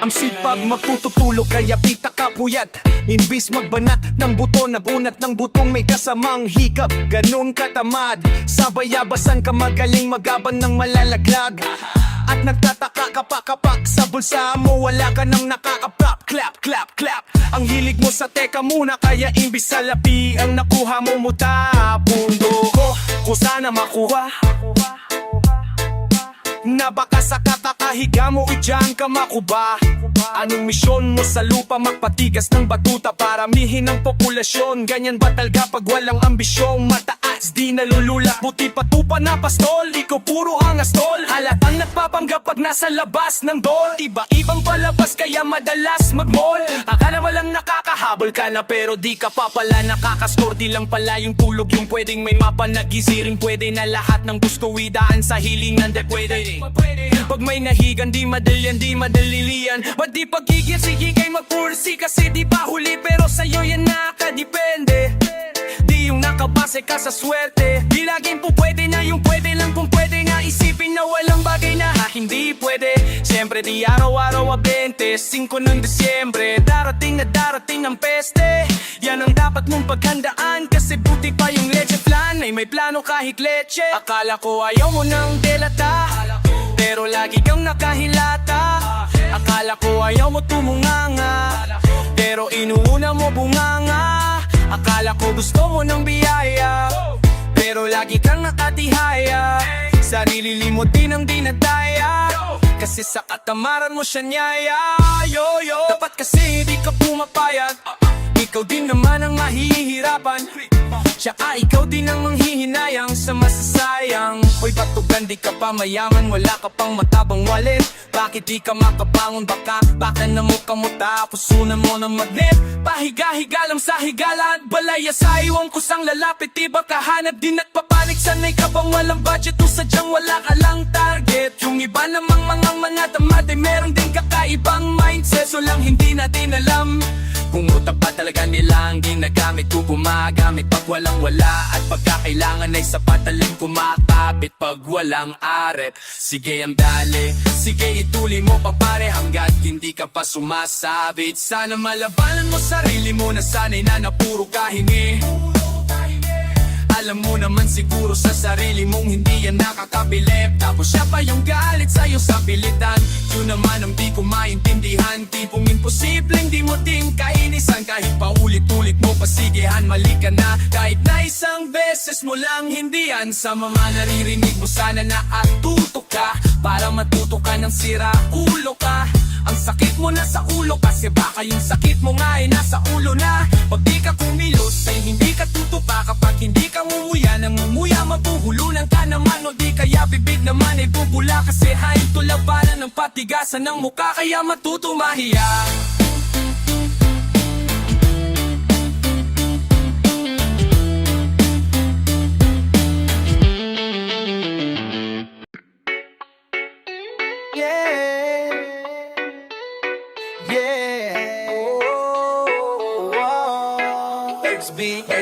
Ang sipag magtututulog kaya pita ka puyat. Imbis magbanat ng buto, nabunat ng butong may kasamang hikap. Ganun katamad, sabayabasan ka magaling magaban ng malalaglag. At nagtataka ka pa kapak sa bulsa mo, wala ka nang nakakaplap. Clap, clap, clap. Ang hilig mo sa teka muna, kaya imbis sa lapi ang nakuha mo muta. Pundo ko kung sana makuha na baka sa kakakahiga mo dyan ka makuba. Anong misyon mo sa lupa? Magpatigas ng batuta, paramihin ang populasyon. Ganyan ba talaga pag walang ambisyong mataas? Di nalulula, buti patupa na pastol. Ikaw puro angas tol, halatang nagpapanggap pag nasa labas ng dol. Iba-ibang palabas kaya madalas mag-mall. Akala mo lang nakakahabol ka na pero di ka pa pala nakakascore. Di lang pala yung tulog yung pwedeng may mapa nagisiring. Pwede na lahat ng gusto idaan sa hilingan de pwede. Pag may nahigan di madalian, di madalilian. Ba't di pagigyan sige kay magpursi? Kasi di pa huli pero sa'yo yan nakadepende. Di yung nakabase ka sa swerte. Di laging po pwede na yung pwede lang kung pwede nga isipin na walang bagay na hindi pwede. Siyempre di araw-araw a 25 ng Disyembre. Darating ang peste. Yan ang dapat mong paghandaan. Kasi buti pa yung leche flan ay may plano kahit leche. Akala ko ayaw mo nang delata pero lagi kang nakahilata. Akala ko ayaw mo tumunganga pero inuuna mo bunganga. Akala ko gusto mo ng biyaya pero lagi kang nakatihaya. Sarili limot din ang dinadaya kasi sa katamaran mo siya niyaya. Dapat kasi di ka pumapayag. Ikaw din naman ang mahihirapan. Tsaka ikaw din ang manghihinayang sa masasayang. Hoy batugan di ka pa mayaman, wala ka pang matabang wallet. Bakit di ka makabangon? Baka na mo kamuta, pusunan mo ng magnet. Pahiga-higa lang sa higala at balaya sa iwang kusang lalapit. Iba kahanap din at papanik. Sanay ka bang walang budget o sadyang wala ka lang target? Yung iba namang mga tamad ay meron din kakaibang mindset. So lang hindi natin alam kung utak pa talaga nila ang ginagamit o gumagamit pag walang wala. At pagkakailangan ay sapat alin kumakapit pag walang aret. Sige ang dali, sige ituloy mo pa pare hanggat hindi ka pa sumasabit. Sana malabanan mo sarili mo na sanay na puro kahingi. Alam mo naman siguro sa sarili mong hindi yan nakakabilib. Tapos siya pa yung galit sa'yo sa pilitan. Yun naman ang di ko maintindihan. Tipong imposibleng di mo din kainisan. Kahit paulit-ulit mo pasigihan, mali ka na. Kahit na isang beses mo lang hindi yan. Sa mga naririnig mo sana na atuto ka para matuto ka ng sira ulo ka. Ang sakit mo na sa ulo kasi baka yung sakit mo nga ay nasa ulo na. Pag di ka kumilos ay hindi ka tutupa. Kapag hindi ka ngumuya, nangumuya mapuhulunan ka naman. O di kaya bibig naman ay bubula. Kasi hain tulabanan ng patigasan ng mukha kaya matuto mahiya.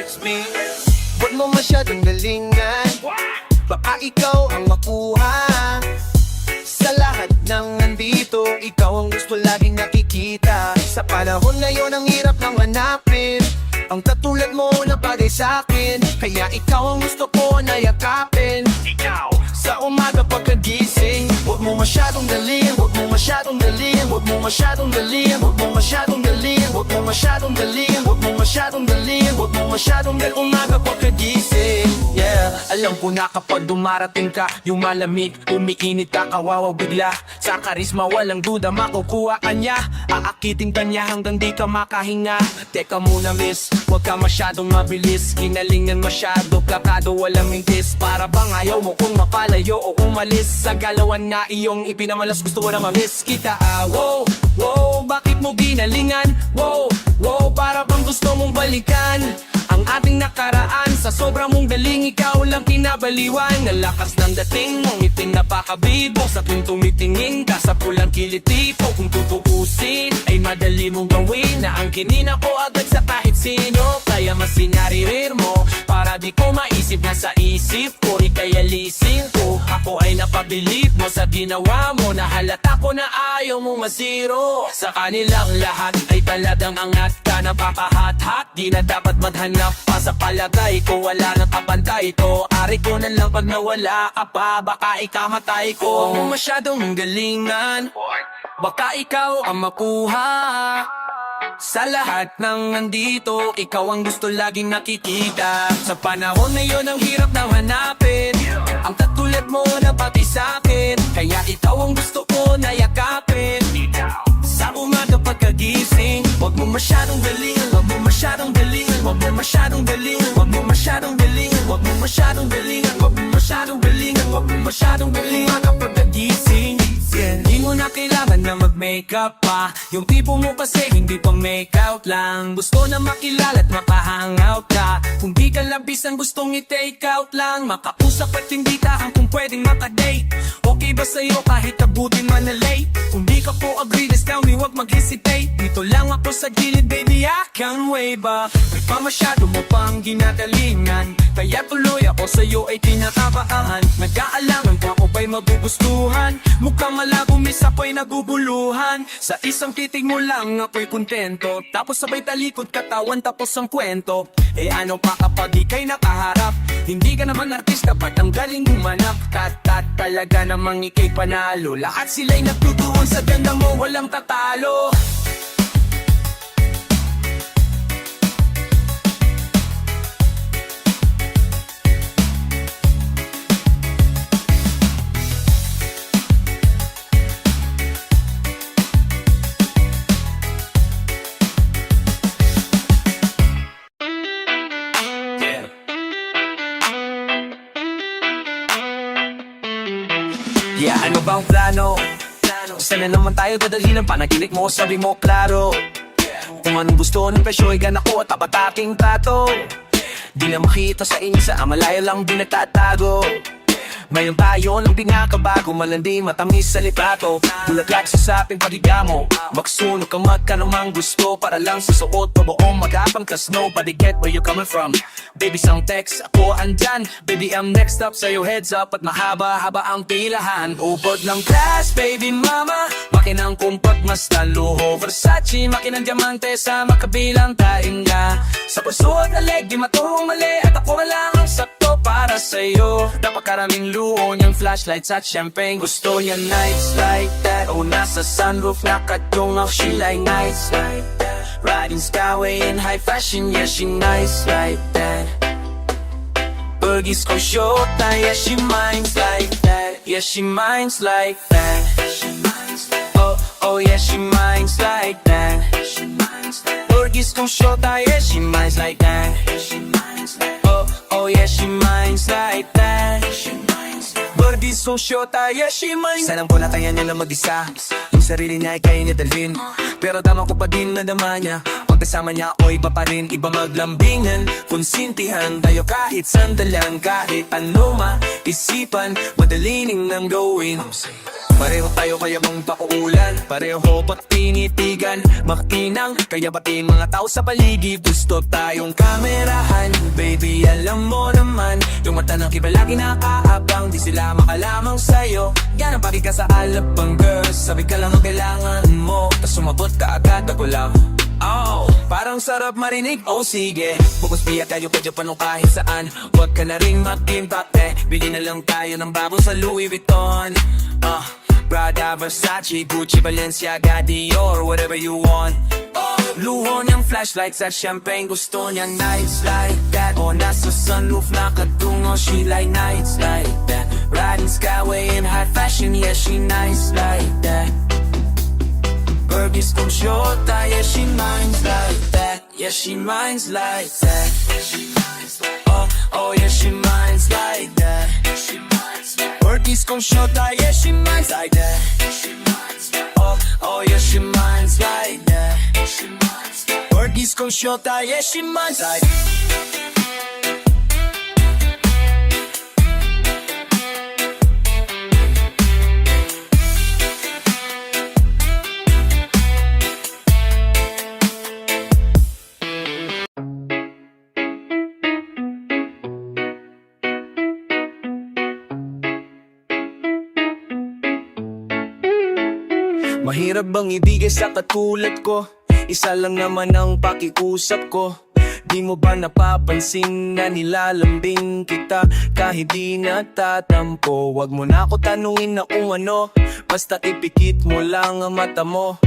XB Huwag mo masyadong galingan, baka ikaw ang makuha. Sa lahat ng nandito, ikaw ang gusto laging nakikita. Sa panahon ngayon ang hirap nang hanapin ang katulad mo na bagay sa'kin. Kaya ikaw ang gusto ko na yakapin. Ikaw sa umaga pagkagising, huwag mo masyadong dalhin, huwag mo masyadong dalhin, huwag mo masyadong dalhin, huwag mo masyadong dalhin, huwag mo masyadong dalhin, huwag mo masyadong dalhin, huwag mo masyadong dalhin. Umaga pagkagising, yeah. Alam ko na kapag dumarating ka, yung malamig, umiinit ka, kawawa bigla. Sa karisma walang duda makukuha ka niya. Aakitin ka niya hanggang di ka makahinga. Teka muna miss, huwag ka masyadong mabilis. Ginalingan masyado, plakado walang mintis. Para bang ayaw mo kung mapalayo o umalis. Sa galawan na iyong ipinamalas, gusto mo na mamiss kita. Wow, wow, bakit mo ginalingan? Wow, wow, para bang gusto mong balikan ang ating nakaraan. Sa sobrang mong galing, ikaw lang kinabaliwan. Nalakas ng dating mong iting napakabibo. Sa tuwing tumitingin ka sa pulang kilitipo. Kung tutuusin ay madali mong gawin na ang kinina ko agad sa kahit sino. Kaya mas sinaririr mo para di ko maisip isip na sa isip ko, ika'y alisin ko. Ako ay napabilib mo sa ginawa mo, na halata ko na ayaw mo masiro. Sa kanilang lahat ay talagang angat ka, napakahat-hat. Di na dapat maghanap pa sa palagay ko, wala nang kapantay ko. Ari ko na lang pag nawala ka pa, baka ikamatay ko. Huwag mo masyadong galingan, baka ikaw ang makuha. Sa lahat ng nandito, ikaw ang gusto laging nakikita. Sa panahon na yun, ang hirap na hanapin ang katulad mo na pati sa'kin. Kaya ikaw ang gusto ko na yakapin. Sa umaga pagkagising, huwag mo masyadong galingan, huwag mo masyadong galingan, huwag mo masyadong galingan, huwag mo masyadong galingan, huwag mo masyadong galingan, huwag mo masyadong galingan, huwag mo masyadong galingan kapag nagising. Hindi mo na kailangan na mag-makeup pa. Yung tipo mo kasi hindi pa make-out lang. Gusto na makilala at makahangout ka. Kung di ka labis ang gustong i-take out lang, makausap at hindi tahan kung pwedeng makadate. Okay ba sa'yo kahit abutin man na late? Kung di ka po agree, just tell me, wag mag-hesitate. Dito lang ako sa gilid, baby, I can't wait ba? May pa masyado mo pang ginagalingan, kaya tuloy ako sa'yo ay tinatabahan. Nag-aalangan ko ako ba'y magugustuhan. Mukhang malabo, miss, ako'y naguguluhan. Sa isang titig mo lang ako'y kontento, tapos sabay talikod katawan tapos ang kwento. Eh ano pa kapag ika'y nakaharap? Hindi ka naman artista, ba't ang galing umanap? Tat talaga namang ika'y panalo. Lahat sila'y nagtutuon sa ganda mo, walang tatalo. Yeah, ano bang plano? Sana naman tayo dadalhin ang panaginip mo, sabi mo klaro. Kung anong gusto ng presyo, igan ako at tapat aking trato. Di na makita sa insa, malayo lang di nagtatago. Ngayon tayo lang di nga kabago, malandi matamis sa litrato. Bulaklak sa saping paligamo, magsunog ka magka namang gusto, para lang sa suot pa buong magapang ka snow. Nobody get where you coming from. Baby sang text, ako andyan. Baby I'm next up, sa'yo heads up. At mahaba-haba ang pilahan. Upod ng class, baby mama. Makinang kumpat, mas taluho Versace, makinang diamante sa makabilang tainga. Sa puso at aleg, di matuhong mali. At ako na lang ang sakto para sa'yo. Napakaraming luho niyang flashlights at champagne. Gusto niya nights like that. O nasa sunroof, nakatungak, she like nights like that. Riding skyway in high fashion, yeah she nice like that. Buggies ko shota, yeah she minds like that. Yeah she minds like that. Oh, oh yeah she minds like that. Buggies ko shota, yeah she minds like that. Oh, oh yeah she minds like that. Buggies ko shota, yeah she minds. Sanang po natayan niya na mag-isa, yung sarili niya ay kaya niya dalhin. Pero dama ko pa din na dama niya. Pag kasama niya ako'y iba pa rin. Iba maglambingan, konsintihan tayo kahit sandalan. Kahit ano maisipan, madalining nang gawin. Pareho tayo kaya bang pakuulan, pareho ba't tinitigan, makinang kaya ba't mga tao sa paligid. Gusto tayong kamerahan, baby alam mo naman. Yung mata ng iba lagi nakaabang, di sila makalamang sa'yo. Yan ang pagi ka sa alabang girls, sabi ka lang ang kailangan mo, tas sumabot ka agad ako lang. Oh, parang sarap marinig, oh sige. Bukos biya tayo pwede panong kahit saan. Huwag ka na ring mag-impacte, bili na lang tayo ng bago sa Louis Vuitton. Prada, Versace, Gucci, Balenciaga, Dior, whatever you want. Luho niyang flashlights at champagne, gusto niya nights like that. O nasa sunroof nakatungo, she like nights like that. Riding skyway in high fashion, yeah she nice like that. Burgies kong shota, yeah she minds like that. Yeah she minds like that. Oh, oh yeah she minds like that. Burgies kong shota, yeah she minds like that. Oh, oh yeah she minds like that. Burgies kong shota, yeah she minds like that. Mahirap bang ibigay sa katulad ko? Isa lang naman ang pakiusap ko. Di mo ba napapansin na nilalambing kita kahit di natatampo? Wag mo na ako tanungin na kung ano, basta ipikit mo lang ang mata mo.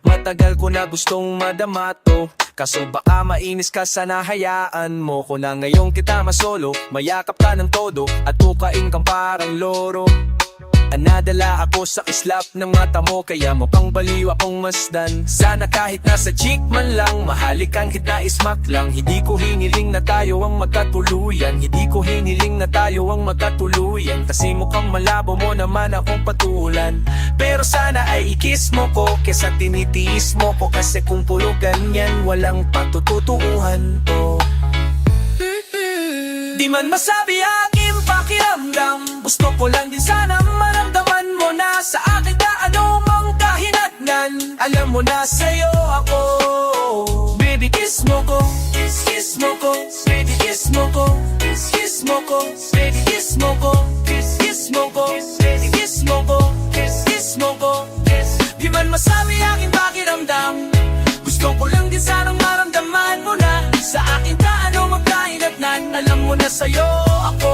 Matagal ko na gustong madama to, kaso baka mainis ka, sana hayaan mo ko na ngayong kita masolo. Mayakap ka ng todo at tukain kang parang loro. Nadala ako sa kislap ng mata mo, kaya mo pang baliw akong masdan. Sana kahit nasa cheek man lang, mahalikan kita ismak lang. Hindi ko hiniling na tayo ang magkatuluyan, hindi ko hiniling na tayo ang magkatuluyan. Kasi mukhang malabo mo naman akong patulan. Pero sana ay ikis mo ko kesa tinitiis mo ko, kasi kung puro ganyan walang patututuhan to. Di man masabi aking pakiramdam, gusto ko lang din sana maramdaman mo na sa akin na ano mang kahinatnan. Alam mo na sa'yo ako. Baby kiss mo ko, kiss mo ko, baby kiss mo ko, kiss mo ko, baby kiss mo ko, kiss mo ko, baby kiss mo ko, kiss mo ko. Di man masabi aking pakiramdam, gusto ko lang din sanang maramdaman mo na sa akin ka ano mang kahinatnan. Alam mo na sa'yo ako.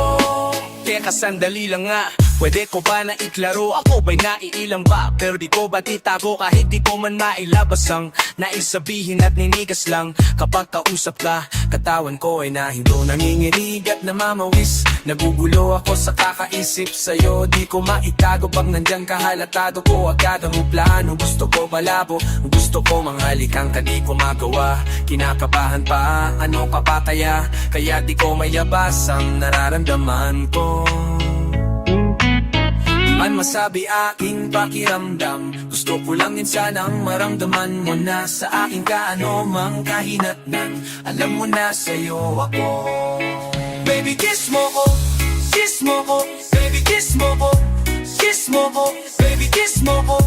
Teka sandali lang nga, pwede ko ba na iklaro? Ako ba'y naiilang ba? Pero di ko ba titago kahit di ko man mailabas ang nais sabihin at ninigas lang. Kapag kausap ka, katawan ko ay nahindo, nanginginig at namamawis. Nagugulo ako sa kakaisip sa'yo, di ko maitago. Pag nandyan ka halatado ko agad ang plano. Gusto ko malabo, gusto ko manghalikan ka, di ko magawa. Kinakabahan pa, ano ka pa kaya di ko mayabas ang nararamdaman ko. Man masabi aking pakiramdam, gusto ko lang din sanang maramdaman mo na sa akin ka ano mang kahinatnan. Alam mo na sa'yo ako. Baby kiss mo ko, kiss mo ko, baby kiss mo ko, kiss mo ko, baby kiss mo ko,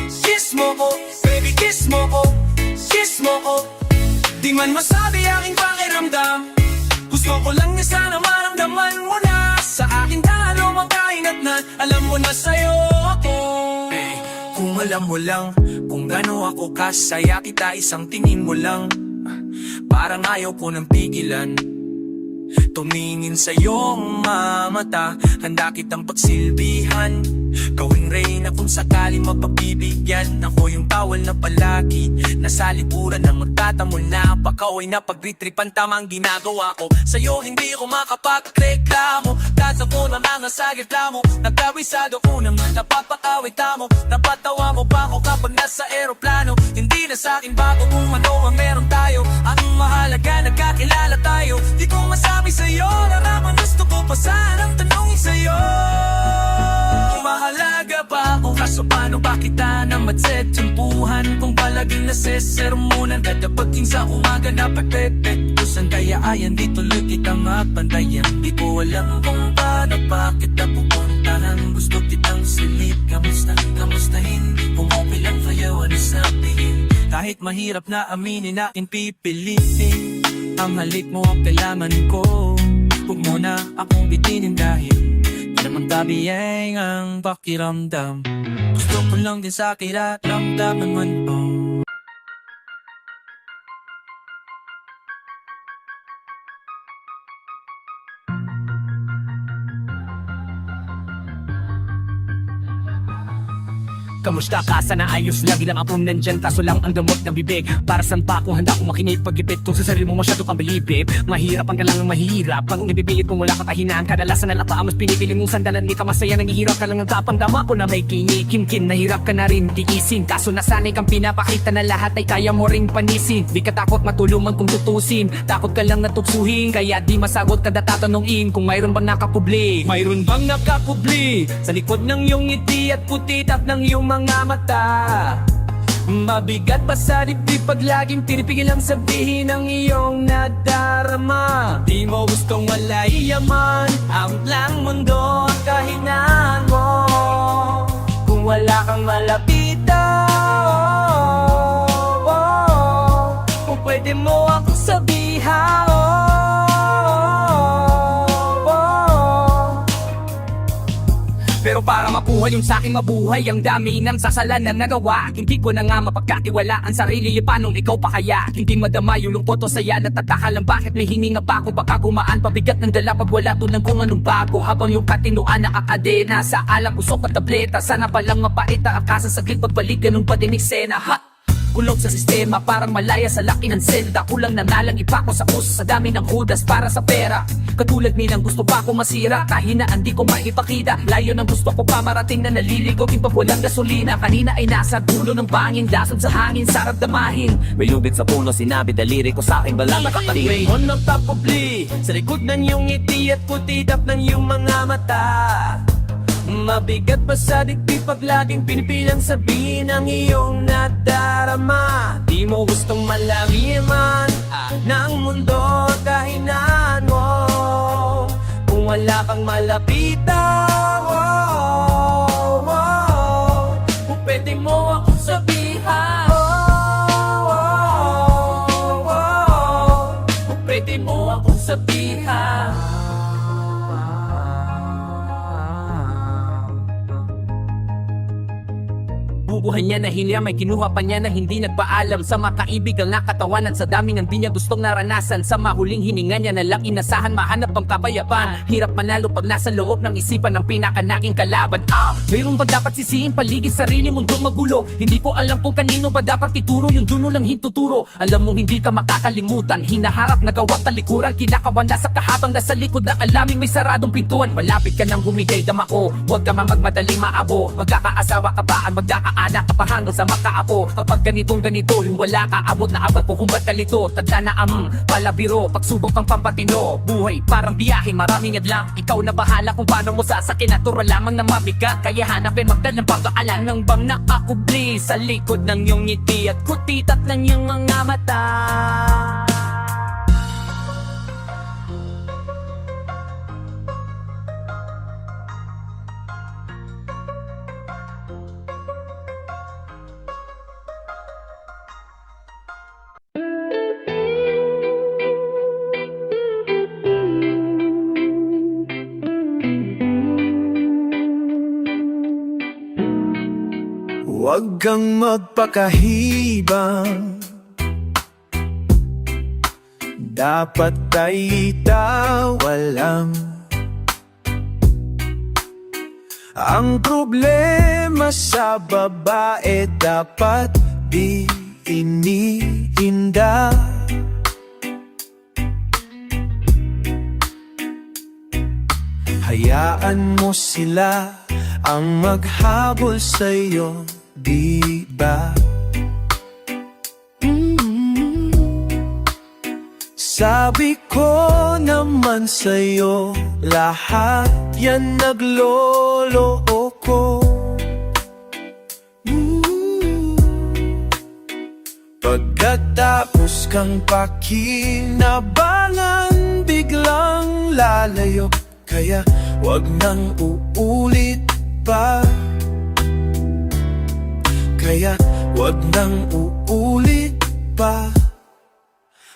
kiss mo ko, baby kiss mo ko, kiss mo ko. Di man masabi aking pakiramdam, gusto ko lang din sana maramdaman mo na sa akin ka ano mang kahinatnan. Alam mo na sa'yo ako. Kung alam mo lang kung gaano ako kasaya kita, isang tingin mo lang parang ayaw ko nang pigilan. Tumingin sa iyong mga mata, handa kitang pagsilbihan. Gawing reyna kung sakali mapabibigyan. Ako yung tawal na palagi nasa lipuran ng magtatamol na pakaway na pagritripan. Tamang ginagawa ko sa'yo, hindi ko makapagreklamo. Tasa ko na mga sa gitla mo, nagkawisado ko naman napapakawit mo. Napatawa mo pa ako kapag nasa eroplano. Hindi na sa'kin bago kung ano ang meron tayo. Ang mahalaga nagkakilala tayo. Di ko masabi sa'yo, naraman gusto ko pa sanang tanongin sa'yo. Mahalaga ba ako? Kaso paano ba kita na matsetsimpuhan? Kung palaging nasesermonan, dadapagin sa umaga na pagpepet. Kusan kaya ayan di tuloy kitang mapantayan. Di ko alam kung paano pa kita pupuntahan. Gusto kitang silip, kamustahin. Kung okay lang sa'yo, ano sabihin? Kahit mahirap na aminin natin pipilitin. Ang halik mo ang kailangan ko. Huwag mo na akong bitinin dahil namang tabiyeng ang pakiramdam. Gusto ko lang din sa kiramdaman man po. Kamusta ka? Sana ayos lang, ilang ako nandyan, kaso lang ang damot ng bibig. Para saan pa kung handa kong makinig pag-ipit? Kung sa sarili mo masyado kang bilibib, mahirap ang kalang mahirap. Ang ibibilit mo wala katahinaan, kadalasan na lapa mas pinipili mong sandalan. Di ka masaya, nanghihirap ka lang ng tapang-dama ko na may kinikimkin. Nahirap ka na rin tiisin, kaso nasanay kang pinapakita na lahat ay kaya mo ring panisin. Di ka takot matulungan kung tutusin, takot ka lang natuksuhin. Kaya di masagot kada tatanungin kung mayroon bang nakapubli. Mayroon bang nakapubli sa likod ng iyong ngiti at putitap ng iyong mga mata? Mabigat pa sa dibdib pag laging pinipigil ang sabihin ng iyong nadarama. Di mo gustong malayaman ang lang mundo ang kahinaan mo. Kung wala kang malapitan, kung pwede mo akong sabihan, pero para mapuha namuhay yung sa'king mabuhay. Ang dami ng sasalan na nagawa. Hindi ko na nga mapagkatiwalaan sarili. Paano ikaw pa kaya? Hindi madama yung lungkot o saya. Natataka lang bakit may hininga pa ako. Baka gumaan pabigat ng dala pag wala to ng kung anong bago. Habang yung katinuan nakakadena sa alam usok at tableta. Sana palang mapait na akasa saglit pagbalik. Ganun pa din eksena. Kulog sa sistema, parang malaya sa laki ng selda. Kulang na nalang ipako sa puso sa dami ng hudas para sa pera. Katulad nilang gusto pa ako masira, kahinaan di ko maipakita. Layo ng gusto ko pa marating na naliligog yung pag walang gasolina. Kanina ay nasa dulo ng bangin, dasod sa hangin, sarap damahin. May lubid sa puno, sinabi daliri ko sa aking balang nakakatiwi. On ng top of Lee, sa likod ng iyong ngiti at putidap ng iyong mga mata. Mabigat pa sa dikti pag laging pinipilang sabihin ang iyong nadarama. Di mo gustong malaman ng mundo kahinaan mo. Kung wala kang malapitan, kung pwede mo akong sabihan, kung pwede mo akong sabihan. Bubuhan niya na hinya, may kinuha pa niya na hindi nagpaalam. Sa makaibig ang nakatawan at sa dami ng di niya gustong naranasan. Sa mahuling hininga niya na lang inasahan, mahanap ang kapayapan. Hirap manalo pag nasa loob ng isipan ng pinakanaking kalaban. Mayroon ba dapat sisihin paligid sarili mundo magulo? Hindi ko alam kung kanino ba dapat ituro, yung duno lang hintuturo. Alam mong hindi ka makakalimutan, hinaharap na gawang talikuran. Kinakawan na sa kahabang nasa likod ng alaming may saradong pintuan. Malapit ka nang humigay dama ko, huwag ka magmadaling maabo. Magkakaasawa ka ba ang magkakaanak ka pa hanggang sa makaapo? Kapag ganito yung wala ka, abot na abot ko kung ba't kalito. Tanda na ang palabiro, pagsubok ang pampatino. Buhay parang biyahe, maraming adlang. Ikaw na bahala kung paano mo sasakin. Natural lamang na mabigat, kaya hanapin magdalang pagkaalan ng bang nakakubli sa likod ng iyong ngiti at kutitat ng iyong mga mata. Huwag kang magpakahibang, dapat ay itawalang. Ang problema sa babae dapat di iniinda. Hayaan mo sila ang maghabol sa'yo, di ba? Sabi ko naman sa'yo, lahat yan nagloloko. Pagkatapos kang pakinabangan, biglang lalayo. Kaya wag nang uulit pa. Kaya wag nang uulit pa.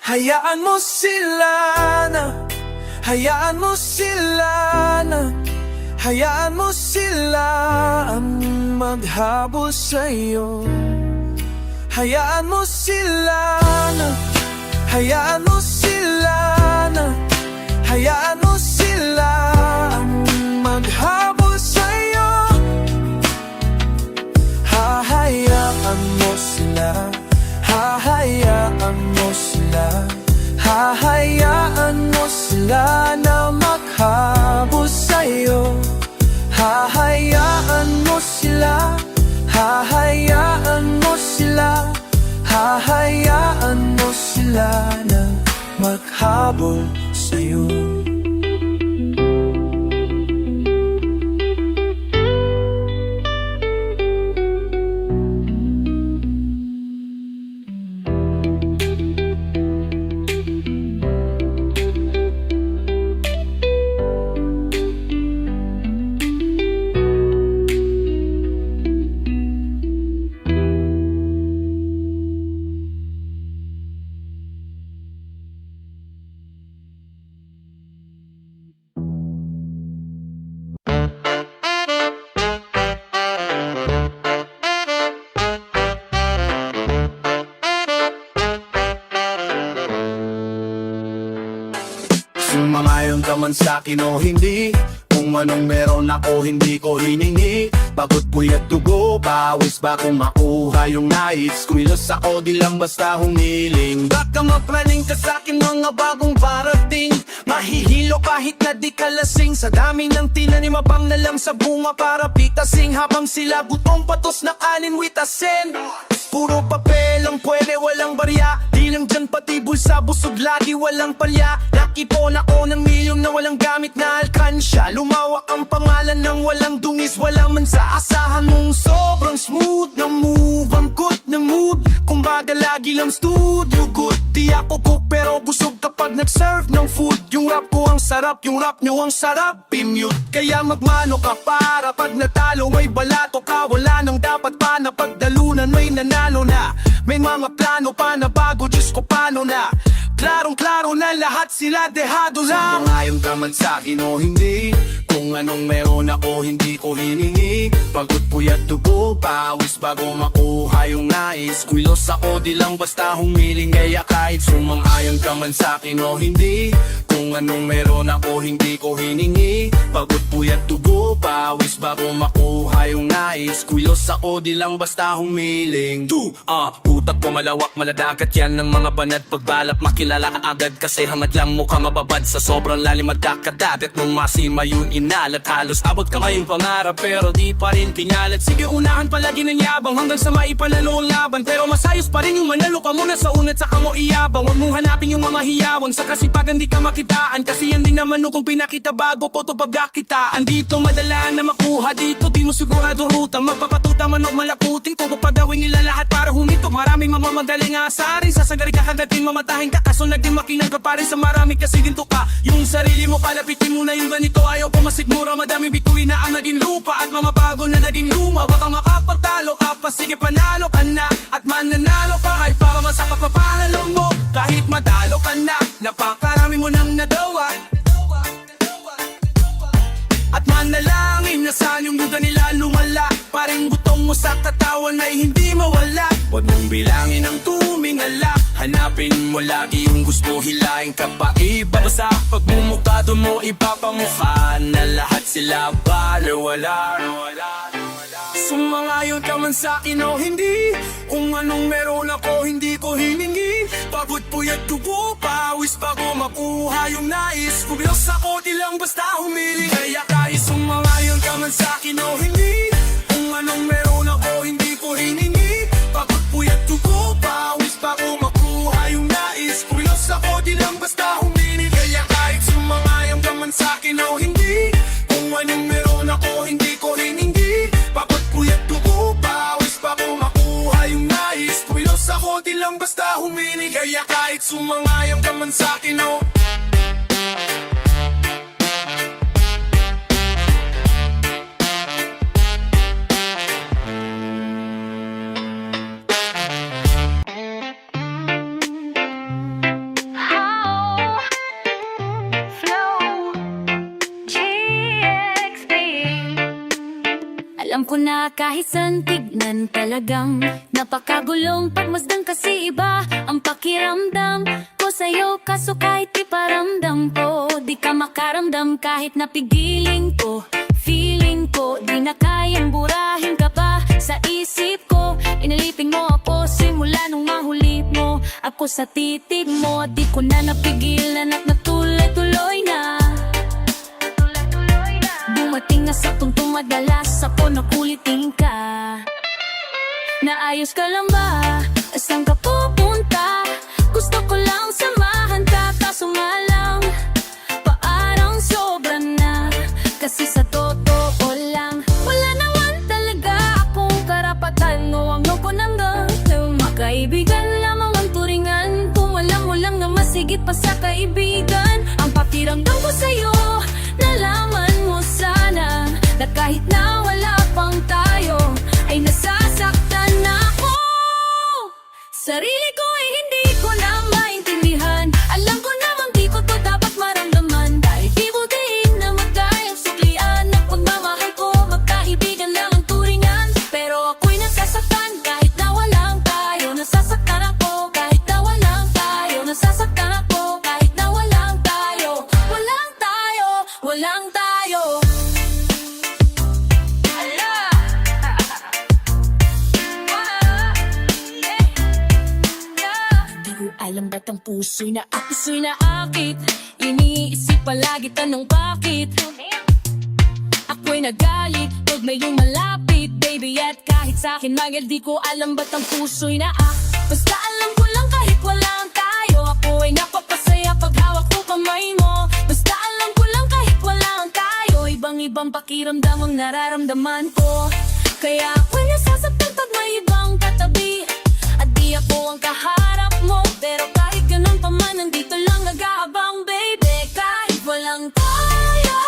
Hayaan mo sila na, hayaan mo sila na, hayaan mo sila ang maghabol sa'yo. Hayaan mo sila na, hayaan mo sila na, hayaan mo sila ang maghabol sa'yo. Hahayaan mo sila, hahayaan mo sila, hahayaan mo sila na maghabol sa'yo. Hahayaan mo sila, hahayaan mo sila, hahayaan mo sila na maghabol sa'yo. Sumangayon ka man sa'kin o hindi, kung anong meron ako hindi ko hiningi. Pagod puyat dugo, pawis ba kung makuha yung nais. Kumilos ako di lang basta humiling. Baka mapraning ka sa'kin mga bagong parating, mahihilo kahit na di ka lasing. Sa dami ng tinanim abang na lang sa bunga para pitasing. Habang sila gutong patos na kanin witasin. Puro papel ang pwede, walang barya. Di lang dyan pati bulsa, busog lagi, walang palya. Nakipon ako ng milyon na walang gamit na alkansya. Lumawak ang pangalan ng walang dungis, wala man sa asahan mong sobrang smooth na move. Ang good na mood, kumbaga lagi lang studio good. Di ako cook pero busog kapag nag-serve ng food. Yung rap ko ang sarap, yung rap nyo ang sarap, i-mute. Kaya magmano ka para pag natalo may balato ka. Wala nang dapat pa na pagdalunan, may nanalo na. May mga plano pa na bago, Diyos ko paano na. Klarong-klaro na lahat sila dehado lang. Sumangayon ka man sa'kin o hindi, kung anong meron ako hindi ko hiningi. Pagod puyat dugo, pawis bago makuha yung nais. Kumilos ako di lang basta humiling. Kaya kahit sumangayon ka man sa'kin o hindi, kung anong meron ako hindi ko hiningi. Pagod puyat dugo, pawis bago makuha yung nais. Kumilos ako di lang basta humiling. Utak ko malawak, maladagat yan ng mga banat. Pagbalak makilala ka agad kasi hangad lang mukha mababad. Sa sobrang lalim magkakadadet nung masima yun inalat. Halos abot ka ngayong pangarap pero di pa rin pinyalat. Sige unahan palagi ng yabang hanggang sa maipanalo ang laban. Pero masayos pa rin yung manalo ka muna sa unat saka mo iyabang. Huwag mong hanapin yung mga hiyawang sa kasipagan di ka makitaan. Kasi yan din naman kung pinakita bago po to pagkakitaan. Dito madala na makuha dito di mo sigurado rutang. Magpapatuta manok malakuting to papagawin nila lahat para humitok. Maraming mamamagaling asarin sasagari ka kagating mamatahin ka. Kaso naging makinang ka pa rin sa marami kasi ginto ka. Yung sarili mo palapitin mo na yung ganito. Ayaw pa masigmura madaming bituin na ang naging lupa. At mga bago na naging luma. Baka makapagtalo ka pa sige panalo ka na. At mananalo ka kahit para masapat pa panalo mo. Kahit madalo ka na napakarami mo nang nadawa. At manalangin na saan yung duda nila lumala. Parang butong mo sa katawan ay hindi mawala. Huwag mong bilangin ang tumingala. Hanapin mo lagi yung gusto hilahin ka pa iba. Basta pag bumukado mo ipapamukha na lahat sila balewala. Sumangayon ka man sa'kin o hindi, kung anong meron ako hindi ko hiningi. Pagod puyat dugo, pawis bago makuha yung nais. Kumilos ako di lang basta humiling. Kaya kahit sumangayon ka man sa'kin o hindi, kung anong meron ako hindi ko hiningi. Pagod puyat dugo, pawis bago makuha yung nais. Kumilos ako di lang basta humiling. Kaya kahit sumangayon ka man sa'kin o hindi, kung anong meron ako hindi ko hiningi. Pagod puyat dugo, pawis bago makuha yung nais. Kumilos ako di lang basta humiling. Kaya kahit sumangayon ka man sa'kin o Alam ko na kahit saan tignan talagang napakagulong pagmasdan kasi iba ang pakiramdam ko sa'yo. Kaso kahit iparamdam ko di ka makaramdam kahit napigiling ko. Feeling ko di na kayang burahin ka pa sa isip ko. Inalipin mo ako simula nung mahuli mo ako sa titig mo. Di ko na napigilan at natuloy-tuloy na. Dumating na sa puntong madalas ako nakulitin ka. Naayos ka lang ba? Saan ka pupunta? Gusto ko lang samahan ka kaso nga lang parang sobra na. Kasi sa totoo lang wala naman talaga akong karapatan. O ang loko ng magkaibigan lamang ang turingan. Kung alam mo lang na masigit pa sa kaibigan ang pakiramdam ko sa'yo. Nalaman mo sana na kahit na wala pang tayo ay nasasaktan ako. Sarili ko ay hindi ko na maintindihan. Alam ko namang di ko to dapat maramdaman. Dahil di butiin na magkayang suklian. Ang pagmamahal ko magkaibigan lang ang turingan. Pero ako'y nasasaktan kahit na walang tayo. Nasasaktan ako kahit na walang tayo. Nasasaktan ako kahit na walang tayo. At ang puso'y naakit. Iniisip palagi tanong bakit ako'y nagalit, huwag na yung malapit, baby. At kahit sa'kin magal, di ko alam ba't ang puso'y basta alam ko lang kahit walang tayo, ako ay napapasaya pag hawak ko kamay mo. Basta alam ko lang kahit walang tayo, ibang-ibang pakiramdam ang nararamdaman ko. Kaya ako'y nasasaktan pag may ibang katabi, at di ako ang kaharap mo. Pero kahit ganun pa man, nandito lang nag-aabang, baby. Kahit walang tayo,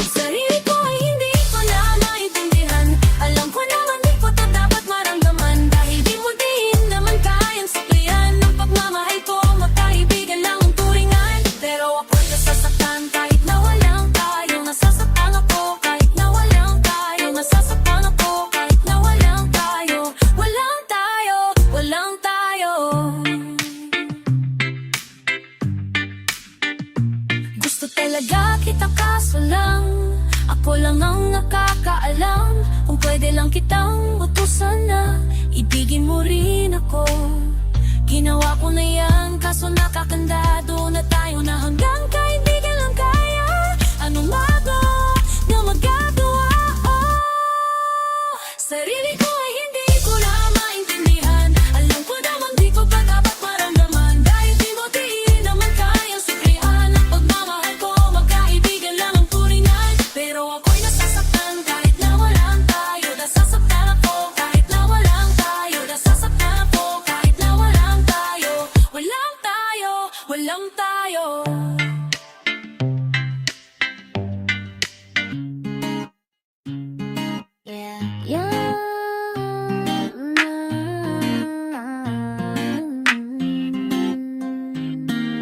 sarili ko ay hindi ko na maintindihan. Alam ko naman di ko to dapat maramdaman, dahil di mo din naman kayang suklihan ang pagmamahal ko. Magkaibigan lang ang turingan, pero ako'y nasasaktan kahit na walang tayo. Nasasaktan ako kahit na walang tayo. Nasasaktan ako kahit na walang tayo. Walang tayo, walang tayo. Gusto talaga kita kaso lang ako lang ang nakakaalam. Kung pwede lang kitang utusan na ibigin mo rin ako. Ginawa ko na yan, kaso nakakandado na tayo na hanggang kaibigan lang kaya. Anong bago na magagawa? Sarili ko ay hindi ko na maintindihan. Alam ko naman di ko pa dapat maramdaman, dahil di mo din naman kayang suklihan ang pagmamahal ko. Magkaibigan lang ang turingan, pero ako'y nasasaktan kahit na walang tayo. Nasasaktan ako kahit na walang tayo. Nasasaktan ako kahit na walang tayo. Walang tayo, walang tayo.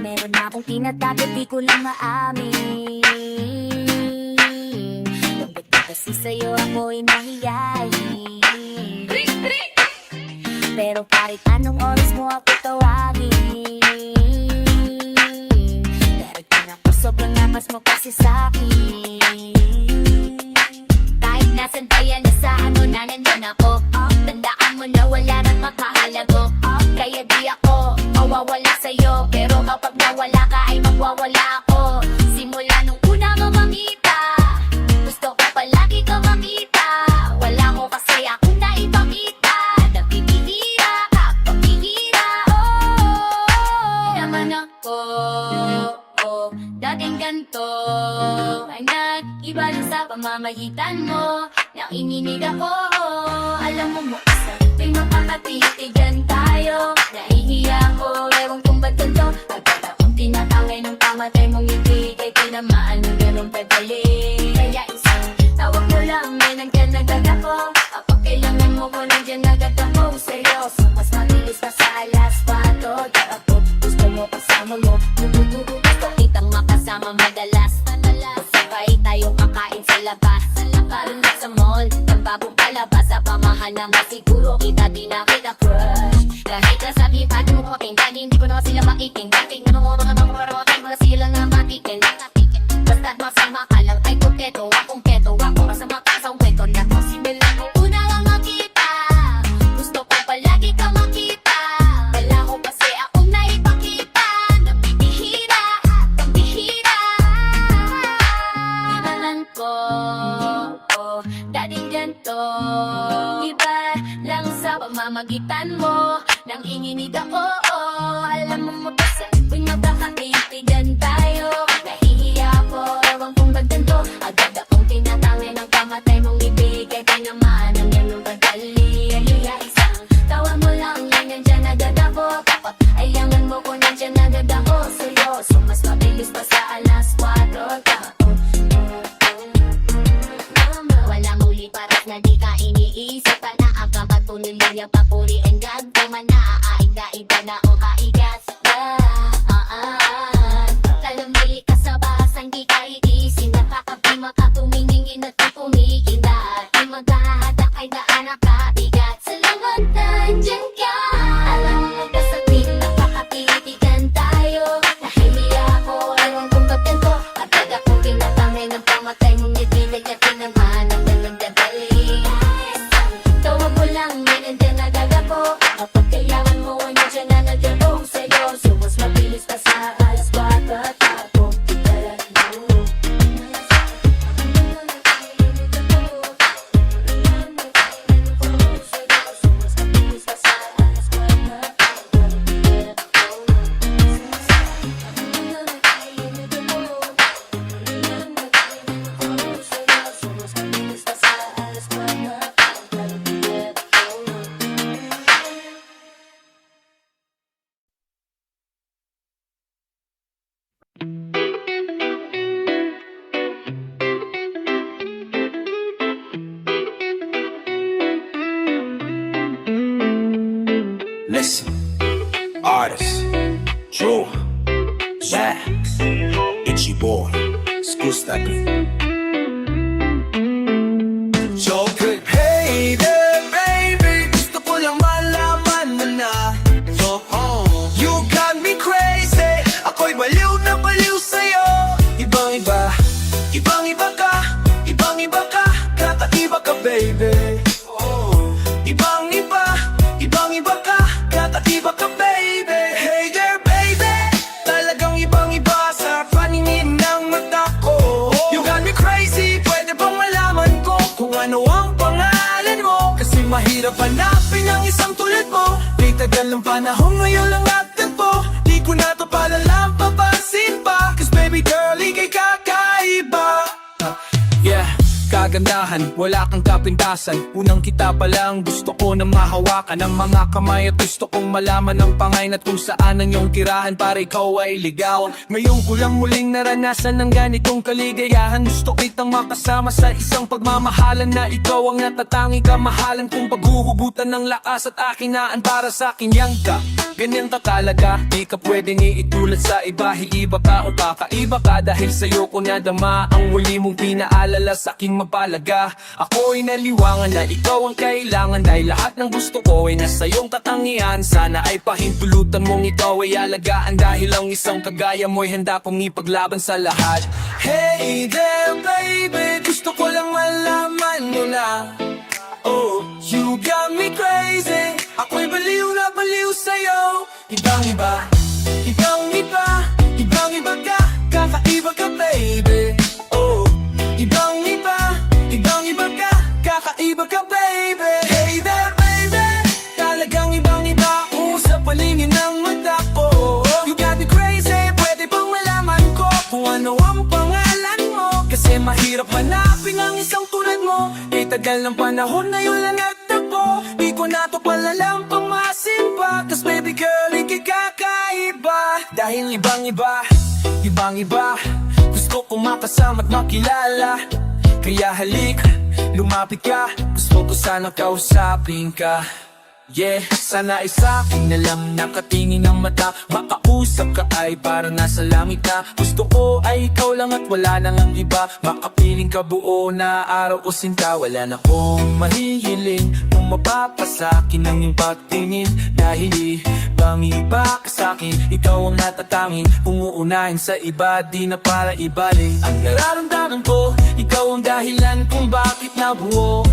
Meron na akong tinatago, di ko lang maamin. Bakit kasi sa'yo ako'y nahiyain? Pero kahit anong oras mo ako tawagin, darating ako, sobrang lakas mo kasi sa'kin. Kahit nasan pa yan, nasaan mo na nandyan ako. Tandaan mo na wala nang makahalago. Kaya di ako mawawala sa'yo, pero kapag nawala ka ay magwawala ako. Simula nung una mo makita, gusto ko palagi ka makita. Wala ko kasi ako naipakita, napipihira ka, papihira. Naman ako, dating ganito ay nag-iba lang sa pamamagitan mo. Nang ininig ako, alam mo isa, may mapakatitigan tayo. Nahihiya ko, ewan kung ba't ganito. Agad akong tinatangay ng pamatay mong ibigay, tinamaan ng ganun padali. Kaya isang tawag mo lang, may nandyan agad ako. Kapag kailangan mo ko, nandyan agad ako. Seryoso, mas mabilis pa sa alas 4. Kaya ako, gusto mo kasama mo. Gusto kitang makasama madalas. Sabay tayong kakain sa labas. Parang nasa mall, ng bagong palabas. Sa pamahan naman siguro kita di na kita crush. Kahit nasabi pa mo ko tingnan, hindi ko na sila makikindan. Tingnan mo mga mamarawakin mo na sila nga matikin. Basta't masama ka lang ay kuketo. Akong keto, ako kasama ka sa kwento na to. Simula mo una lang makita, gusto ko palagi ka makita. Wala ko kasi akong naipakita, napipihira, pambihira. Ibalan ko, dating ganito, iba lang sa pamamagitan mo. Nang inginig ako, alam mo mapasa, tuwing magkakakitigan tayo. Nahihiya ako, ewan kung ba't ganito. Agad akong tinatangay ng pamatay mong ibigay, tinamaan ng ganun kadali. Kaya isang tawa mo lang, yan nandyan agad ako. Kapag ailangan mo ko, nandyan agad ako. Seryoso, mas mabilis pa sa alas 4. Walang huli paras na di ka iniisip pa na ang kapatuloy ang papuri ang gagawin na aaig na o kaigas ka. Kalamili ka sa bahasan, di ka iisin. Nakakapi makatumingin at pumikinda. Di maghahadak ay daan nakabigat. Salamat nandiyan ka. Alam mo ka sa tuwing napakatitigan tayo. Nahihiya ako, ewan Listen, artist, true, yeah, itchy boy, Skustabi. So good. Hey there, baby, gusto ko lang malaman mo na. You got me crazy, ako'y baliw na baliw sa'yo. Ibang-iba, ibang-iba ka, ibang-iba ka, kakaiba ka, baby. Ibang-iba, ibang-iba ka, kakaiba ka, baby. Hey there, baby, talagang ibang-iba sa paningin ng mata ko. You got me crazy, pwede bang malaman ko kung ano ang pangalan mo? Kasi mahirap hanapin ang isang tulad mo. Di tagal ng panahon, ngayon lang nagtagpo. Di ko na to palalampapasin pa, cause baby girl, ika'y kakaiba. Yeah, kagandahan, wala kang kapintasan. Unang kita pa lang, gusto ko na mahawakan ang mga kamay. At gusto kong malaman ang pangalan at kung saan ang iyong tirahan para ikaw ay ligawan. Ngayon ko lang muling naranasan ng ganitong kaligayahan. Gusto kitang makasama sa isang pagmamahalan na ikaw ang natatangi kamahalan kong paghuhugutan ng lakas at akinaan para sa akin yang ka. Ganyan ka talaga, di ka pwedeng iitulad sa iba. Hiiba ka o kakaiba ka dahil sa'yo ko nadama ang muli mong pinaalala sa aking mapalaga. Ako'y naliwangan na ikaw ang kailangan dahil lahat ng gusto ko ay nasa iyong katangian. Sana ay pahintulutan mong ikaw ay alagaan dahil ang isang kagaya mo'y handa kong ipaglaban sa lahat. Hey there, baby, gusto ko lang malaman mo na. Oh, you got me crazy, ako'y baliw na baliw sa'yo. Ibang-iba, ibang-iba, ibang-iba ka, kakaiba ka, baby. Oh, ibang-iba, ibang-iba ka, kakaiba ka, baby. Hey there, baby, talagang ibang-iba sa paningin ng mata ko. You got me crazy, pwede bang malaman ko kung ano ang pangalan mo? Kasi mahirap hanapin ang isang tulad mo. Tagal ng panahon na yun lang nagtagpo. Di ko na to palalampang masimba, cause baby girl, ika'y kakaiba. Dahil ibang-iba, ibang-iba, gusto kong makasama at makilala. Kaya halik, lumapit ka, gusto ko sana kausapin ka. Yeah, sana ay sa'kin alam nakatingin ng mata. Makausap ka ay para nasa langit na. Gusto ko ay ikaw lang at wala nang ang iba. Makapiling ka buo na araw ko sinta. Wala na kong mahihiling kung mapapasakin ang iyong pagtingin. Dahil ibang-iba ka sa'kin, ikaw ang natatangin. Kung uunahin sa iba, di na para ibalik. Ang nararamdaman ko, ikaw ang dahilan kung bakit nabuo.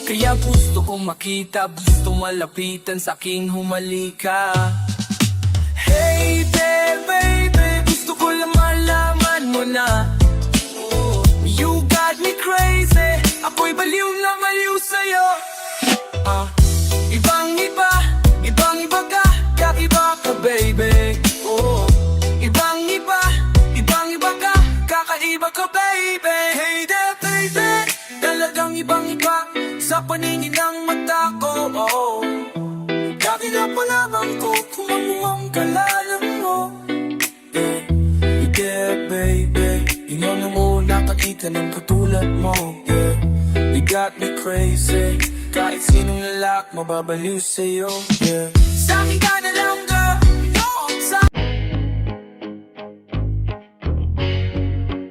Kaya gusto kong makita, gusto malapitan sa aking humalika. Hey there, baby, gusto ko lang malaman mo na. You got me crazy, ako'y baliw na baliw sa'yo. Ibang-iba, ibang-iba ka, kakaiba ka, baby. Oh, ibang-iba, ibang-iba ka, kakaiba ka, baby. Hey there, baby, talagang ibang-iba sa paningin ng mata ko. Oh, kakaiba pa lamang ko kung ano ang kalalang mo. Yeah, baby, ikaw na muna nakakita ng katulad mo. Yeah, you got me crazy, kahit sinong lalak mababaliw sa'yo. Yeah, sa'kin ka na lang, girl.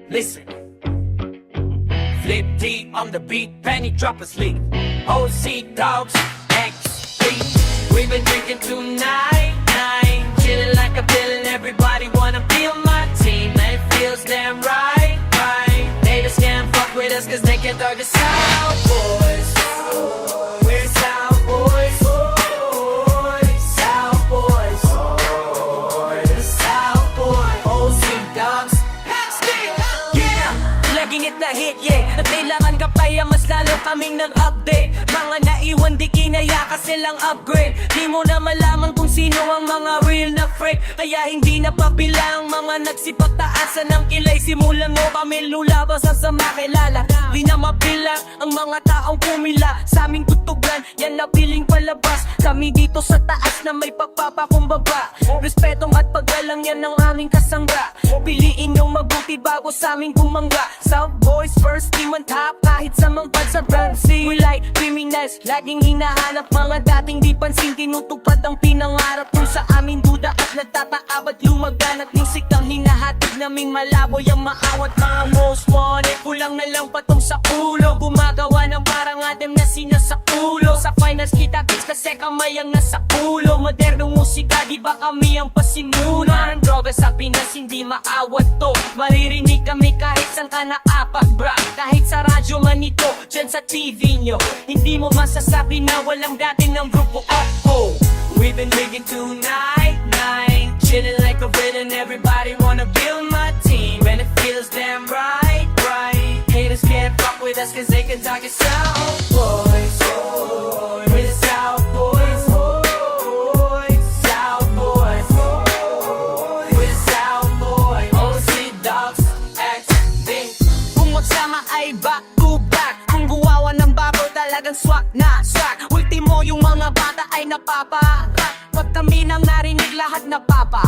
Listen, Flip D on the beat, penny drop asleep. OC dogs, XP. We've been drinking tonight, chilling like a villain. Everybody wanna feel my team. It feels damn right. They just can't fuck with us 'cause they can't throw the South Boys. We're South Boys. South Boys. South Boys. OC dogs. Yeah, laging it na hit, yeah. At kailangan ka pa yan, mas lalo kaming nag-update. Mga naiwan di kinaya kasi lang upgrade. Di mo na malaman kung sino ang mga real na freak. Kaya hindi na pabilang mga nagsipagtaasan ng kilay. Simulan mo kami lulabas sa makilala. Di na mabilang ang mga taong pumila sa aming tutugan, yan na piling palabas. Kami dito sa taas na may pagpapakumbaba. Respetong at paggalang yan ang aming kasangga. O piliin yung mabuti bago sa aming bumangga. South boys first team on top kahit sa mga bansa Bronzy. We like criminals, laging hinahanap mga dating di pansin. Tinutupad ang pinangarap kung sa amin duda at nagtataab at lumagan. At musik ang hinahatid naming malaboy ang maawat. Mga most wanted, kulang na lang patong sa ulo. Gumagawa ng parang Adam na sinasa ulo. Sa finals kita bitch kasi kamay ang nasa ulo. Modernong musika, di ba kami ang pasimuno? Ang droga sa Pinas hindi maawat to. Maririnig kami kahit saan ka naapak bra. Kahit sa radyo man ito, dyan sa TV nyo. Hindi mo masasabi na walang dating ng grupo Oppo. We've been making tonight, night chilling like a villain, everybody wanna build my team. And it feels damn right, right. Haters can't fuck with us cause they can talk it South boys, oh, we're the South boys, oh, South boys, oh, we're the South boys, OC dogs, X-Bing. Kung magsama ay back to back. Kung guwawa ng bago talagang swak na swak. Ultimo yung mga bata ay napapa. Pag kami nang narinig lahat napapa.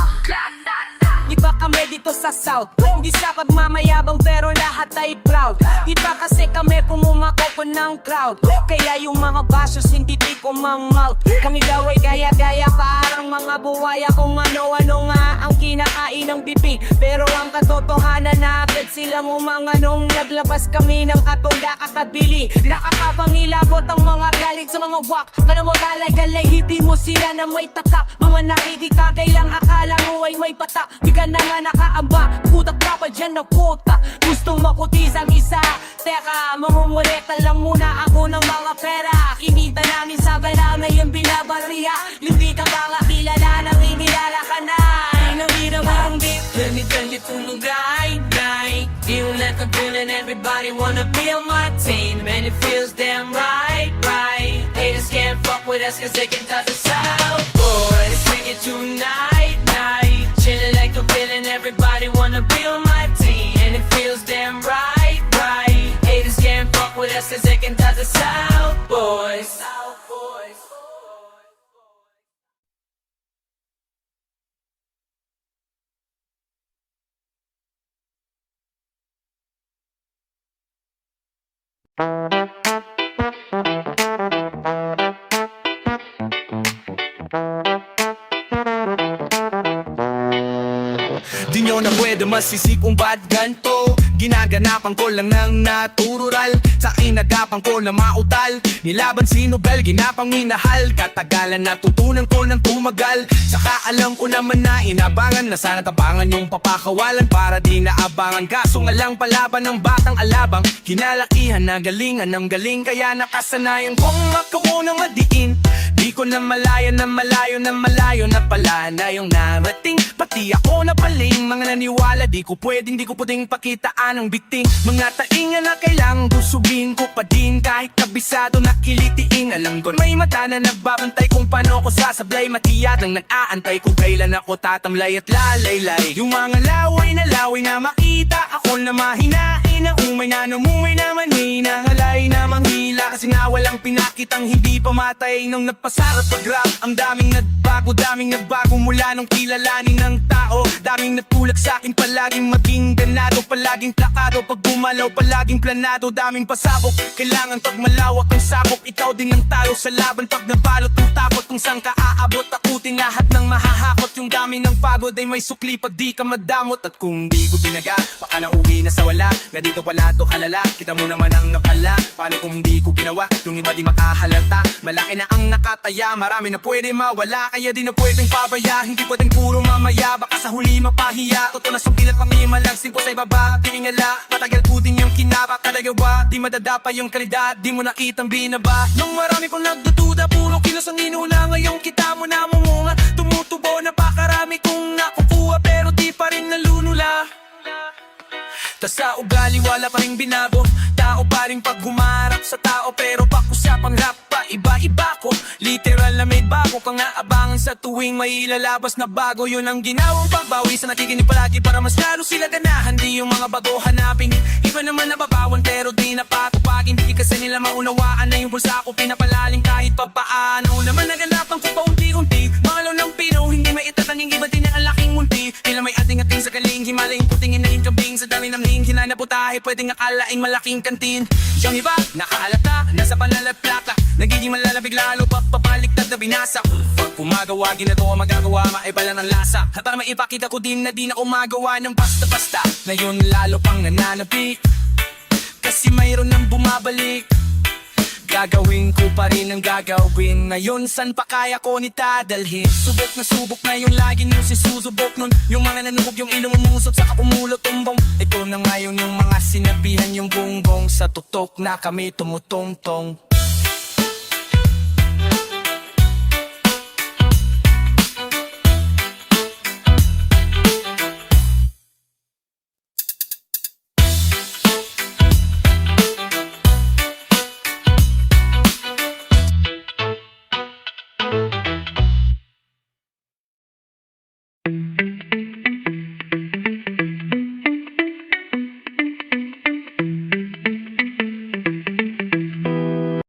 Iba kami dito sa South. Hindi sa pagmamayabang pero lahat ay proud. Iba kasi kami pumumako ng crowd. Kaya yung mga bashers hindi tiko mang-mouth. Kami daw ay gaya-gaya parang mga buwaya. Kung ano-ano nga ang kinakain ng bibig. Pero ang katotohanan na agad sila mga nung naglabas kami ng atong nakakabili. Nakakapangilabot ang mga galing sa mga wak. Kaya mo galay-galay, hindi mo sila na may tatak. Mga nakikita lang akala mo ay may patak. Bigyan na nga nakaamba, putak ka pa dyan na puta. Gustong makutis ang isa. Teka, mamumuleta lang muna ako ng mga pera. Kinita namin sa barama yung binabariya. Hindi ka ba kilala nang inilala ka na? Nangirang ang beat. Let me tell you to no guide. You let the feeling everybody wanna be on my team. And it feels damn right, right. Haters can't fuck with us cause they can touch the South boys. Bring it tonight, night. Chilling like the villain, everybody wanna be on my team. And it feels damn right, right. Haters can't fuck with us cause they can touch the South boys. South boys. Di nyo na pwede masisip kung ba't ganto. Ginaganapan ko lang ng natural. Sa inagapang ko na mautal. Nilaban si Nobel, ginapang minahal. Katagalan natutunan ko ng tumagal. Saka alam ko naman na inabangan na sana tabangan yung papakawalan para di naabangan. Kaso nga lang palaban ng batang alabang. Kinalakihan na galingan ng galing. Kaya nakasanayan kong makamunang madiin. Di ko na malayo na malayo na malayo na pala na yung narating. Pati ako na paling mga naniwala. Di ko pwedeng pakitaan ang biting. Mga tainga na kailangang busugin ko pa din. Kahit kabisado na kilitiin. Alam ko may mata na nagbabantay kung paano ko sasablay. Matiyadang nag-aantay kung kailan ako tatamlay at lalaylay. Yung mga laway na makita ako na mahinain. Na umay na namumay na manhina. Ngalay na manghila kasi nga walang pinakitang hindi pamatay nung nagpasarap pag-rap. Ang daming nagbago mula nung kilalanin ng tao. Daming natulak sa akin palaging maging ganado. Palaging plakado pag gumalaw palaging planado. Daming pasabok, kailangan pag malawak ang sakop. Ikaw din ang talo sa laban pag nabalot ng takot. Kung saan ka aabot takutin lahat ng mahahakot. Yung dami ng pagod ay may sukli pag di ka madamot. At kung di ko binaga, baka nauwi na sa wala. Na dito pala to halala, kita mo naman ang napala. Paano kung di ko ginawa, yung iba di makahalata. Malaki na ang nakataya, marami na pwede mawala. Kaya di na pwedeng pabaya, hindi pwedeng puro mamaya. Baka sa huli mapahiya, totoo na sukilat pang imalagsin ko sa ibaba. Tingala, matagal po din yung kinaba. Kalagawa, di madadapa yung kalidad. Di mo nakitang binaba. Nung marami kong nagdududa, puro kilos ang inuna. Ngayon kita mo na mumunga. Tumutubo na pakarami kong nakukuha, pero di pa rin nalunula. Tas sa ugali wala pa rin binago. Tao pa rin pag humarap sa tao. Pero pakusapang rap pa iba-iba ko. Literal na may bago kang naabangan sa tuwing may ilalabas na bago. Yun ang ginawang pagbawi sa nakikinig palagi para mas lalo sila ganahan. Di yung mga bago hanapin. Iba naman nababawan pero di napatupagin. Di kasi nila maunawaan na yung bulsa ko pinapalalim kahit pa paano. Naman naganapan ko paunti-unti. Malo ng pino hindi maitatanging iba din ang laking munti. Nila may ating-ating sa kalinghi. maling putingin na inkabing sa dami ng lingkin na naputahe, pwedeng akalaing malaking kantin. Yung iba, nakaalata, nasa panlalaplaka, nagiging malalabig lalo, papapaliktad na binasa. Pag gumagawa, ginagawa, magagawa, maibala ng lasa. At para maipakita ko din na di na umagawa ng basta-basta, na yun lalo pang nananabik, kasi mayroon nang bumabalik. Gagawin ko pa rin ang gagawin ngayon, san pa kaya ko nitadalhin? Subok na yung lagi nyo sisusubok nun. Yung mga nanubog, yung ilong umusot, saka pumulot tumbong. Ito na ngayon yung mga sinabihan yung bungbong, sa tutok na kami tumutongtong.